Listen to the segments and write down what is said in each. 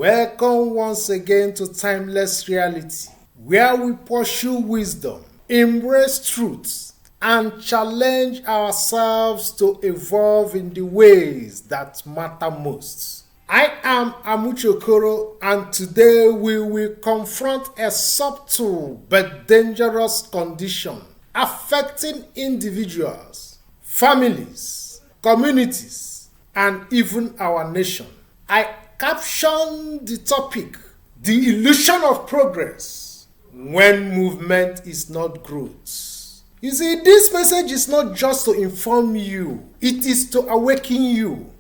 Welcome once again to Timeless Reality, where we pursue wisdom, embrace truth, and challenge ourselves to evolve in the ways that matter most. I am Amuchi Okoro, and today we will confront a subtle but dangerous condition affecting individuals, families, communities, and even our nation. I caption the topic, the illusion of progress when movement is not growth. You see, this message is not just to inform you, it is to awaken you.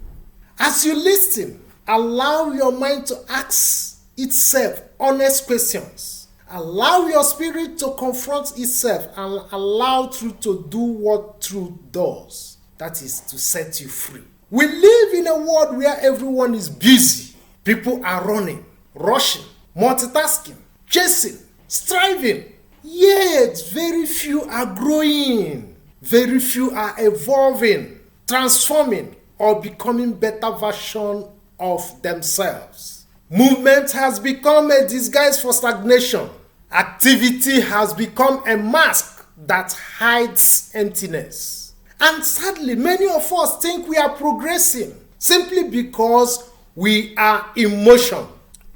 As you listen, allow your mind to ask itself honest questions. Allow your spirit to confront itself and allow truth to do what truth does. That is to set you free. We live in a world where everyone is busy. People are running, rushing, multitasking, chasing, striving. Yet very few are growing. Very few are evolving, transforming, or becoming better version of themselves. Movement has become a disguise for stagnation. Activity has become a mask that hides emptiness. And sadly, many of us think we are progressing simply because we are in motion.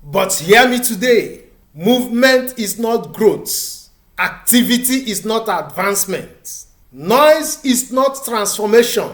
But hear me today, movement is not growth. Activity is not advancement. Noise is not transformation.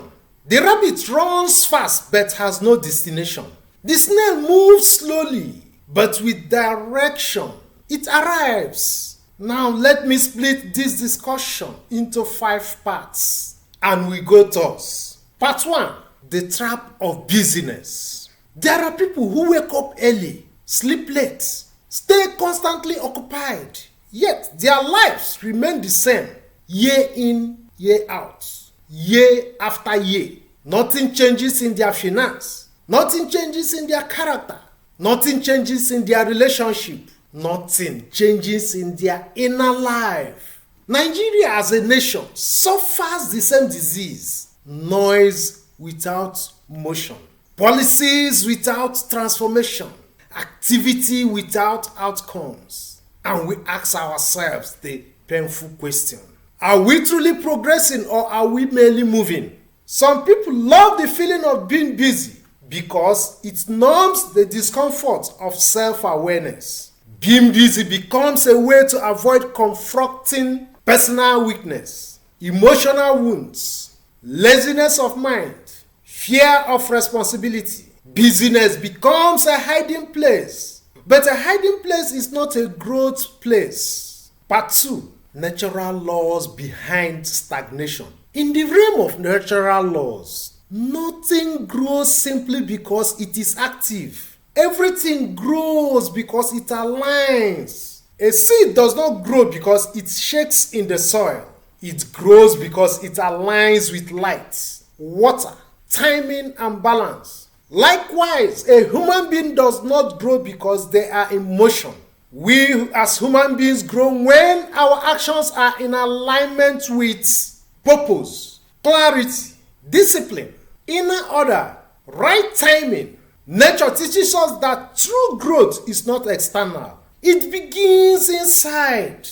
The rabbit runs fast but has no destination. The snail moves slowly but with direction. It arrives. Now let me split this discussion into 5 parts and we go thus. Part 1, the trap of busyness. There are people who wake up early, sleep late, stay constantly occupied, yet their lives remain the same, year in, year out, year after year. Nothing changes in their finance, nothing changes in their character, nothing changes in their relationship, nothing changes in their inner life. Nigeria as a nation suffers the same disease, noise without motion. Policies without transformation, activity without outcomes. And we ask ourselves the painful question: are we truly progressing or are we merely moving? Some people love the feeling of being busy because it numbs the discomfort of self-awareness. Being busy becomes a way to avoid confronting personal weakness, emotional wounds, laziness of mind, fear of responsibility. Busyness becomes a hiding place. But a hiding place is not a growth place. Part 2, natural laws behind stagnation. In the realm of natural laws, nothing grows simply because it is active. Everything grows because it aligns. A seed does not grow because it shakes in the soil. It grows because it aligns with light, water, timing, and balance. Likewise, a human being does not grow because they are in motion. We as human beings grow when our actions are in alignment with purpose, clarity, discipline, inner order, right timing. Nature teaches us that true growth is not external. It begins inside.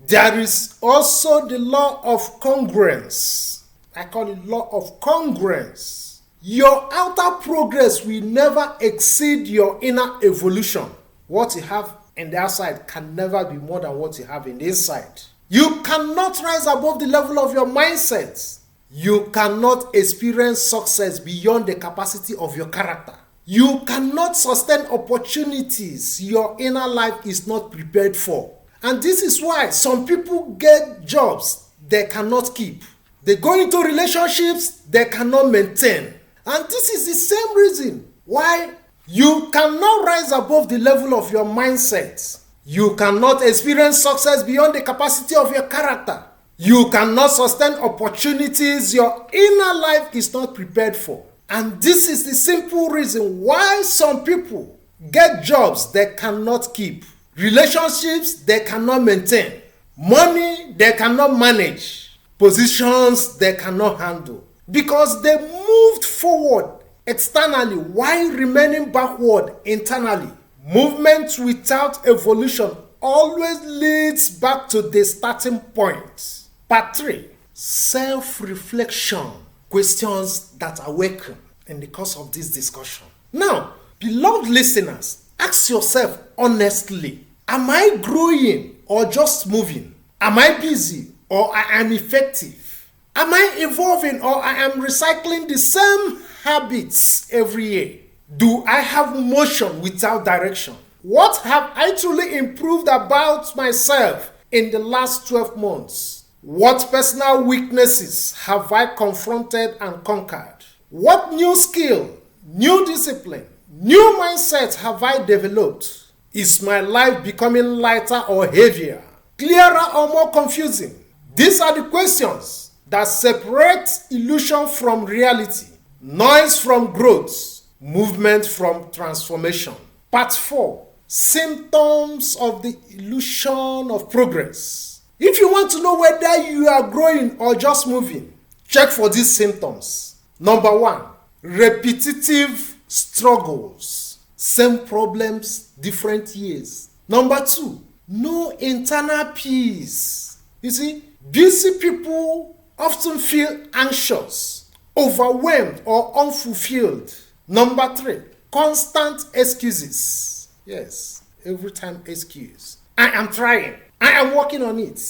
There is also the law of congruence. I call it law of congruence. Your outer progress will never exceed your inner evolution. What you have in the outside can never be more than what you have in the inside. You cannot rise above the level of your mindset. You cannot experience success beyond the capacity of your character. You cannot sustain opportunities your inner life is not prepared for. And this is why some people get jobs they cannot keep. They go into relationships they cannot maintain. And this is the same reason why you cannot rise above the level of your mindset. You cannot experience success beyond the capacity of your character. You cannot sustain opportunities your inner life is not prepared for. And this is the simple reason why some people get jobs they cannot keep, relationships they cannot maintain, money they cannot manage, positions they cannot handle, because they moved forward externally while remaining backward internally. Movement without evolution always leads back to the starting point. Part 3. Self-reflection. Questions that awaken in the course of this discussion. Now, beloved listeners, ask yourself honestly, am I growing or just moving? Am I busy or I am effective? Am I evolving or I am recycling the same habits every year? Do I have motion without direction? What have I truly improved about myself in the last 12 months? What personal weaknesses have I confronted and conquered? What new skill, new discipline, new mindset have I developed? Is my life becoming lighter or heavier? Clearer or more confusing? These are the questions that separate illusion from reality, noise from growth, movement from transformation. Part 4. Symptoms of the illusion of progress. If you want to know whether you are growing or just moving, check for these symptoms. Number 1. Repetitive struggles. Same problems, different years. Number 2. No internal peace. You see, busy people often feel anxious, overwhelmed, or unfulfilled. Number 3. Constant excuses. Yes, every time excuse. I am trying. I am working on it.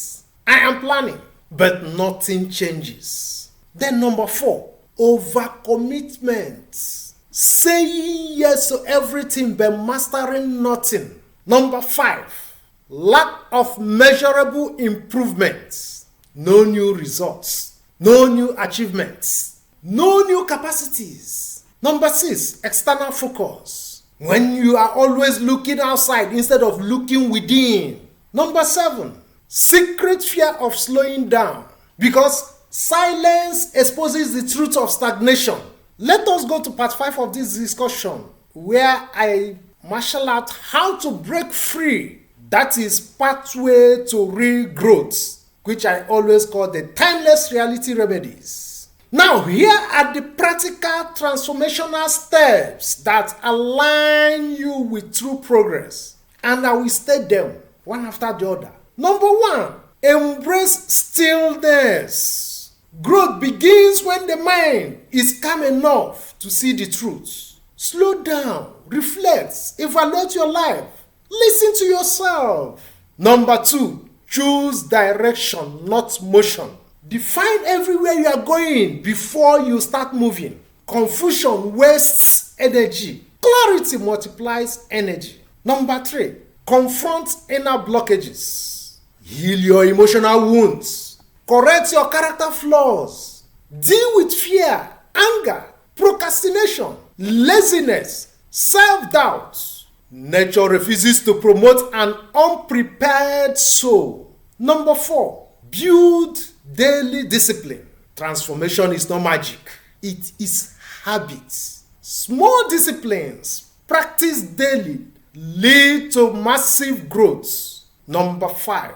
I am planning. But nothing changes. Then number 4. Overcommitment. Saying yes to everything but mastering nothing. Number 5. Lack of measurable improvements. No new results. No new achievements. No new capacities. Number 6. External focus. When you are always looking outside instead of looking within. Number 7. Secret fear of slowing down. Because silence exposes the truth of stagnation. Let us go to part 5 of this discussion, where I marshal out how to break free. That is pathway to real growth, which I always call the timeless reality remedies. Now, here are the practical transformational steps that align you with true progress. And I will state them one after the other. Number 1, embrace stillness. Growth begins when the mind is calm enough to see the truth. Slow down, reflect, evaluate your life. Listen to yourself. Number 2, choose direction, not motion. Define everywhere you are going before you start moving. Confusion wastes energy. Clarity multiplies energy. Number 3, confront inner blockages. Heal your emotional wounds. Correct your character flaws. Deal with fear, anger, procrastination, laziness, self-doubt. Nature refuses to promote an unprepared soul. Number 4, build daily discipline. Transformation is not magic. It is habits. Small disciplines practiced daily lead to massive growth. Number 5,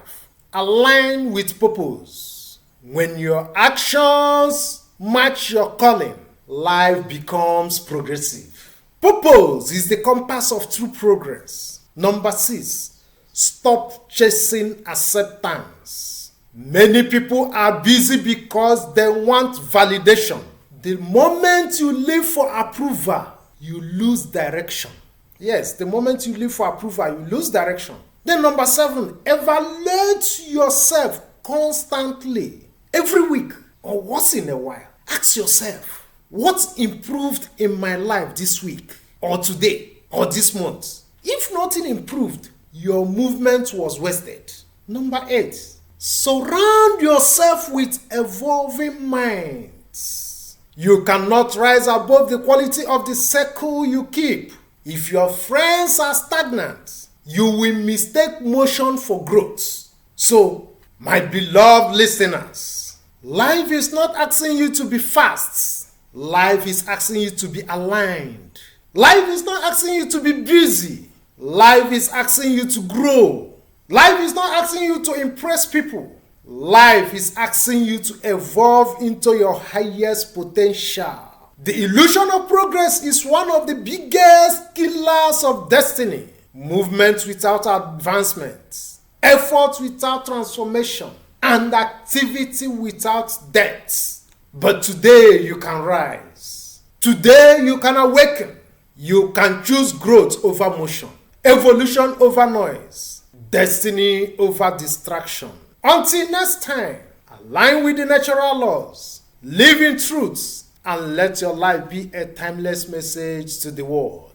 align with purpose. When your actions match your calling, life becomes progressive. Purpose is the compass of true progress. Number 6, stop chasing acceptance. Many people are busy because they want validation. The moment you live for approval, you lose direction. Yes, the moment you live for approval, you lose direction. Then number 7, evaluate yourself constantly. Every week or once in a while, ask yourself, what improved in my life this week or today or this month? If nothing improved, your movement was wasted. Number 8, surround yourself with evolving minds. You cannot rise above the quality of the circle you keep. If your friends are stagnant, you will mistake motion for growth. So, my beloved listeners, life is not asking you to be fast. Life is asking you to be aligned. Life is not asking you to be busy. Life is asking you to grow. Life is not asking you to impress people. Life is asking you to evolve into your highest potential. The illusion of progress is one of the biggest killers of destiny. movement without advancement, effort without transformation, and activity without depth. But today you can rise. Today you can awaken. You can choose growth over motion, evolution over noise, destiny over distraction. Until next time, align with the natural laws, live in truth, and let your life be a timeless message to the world.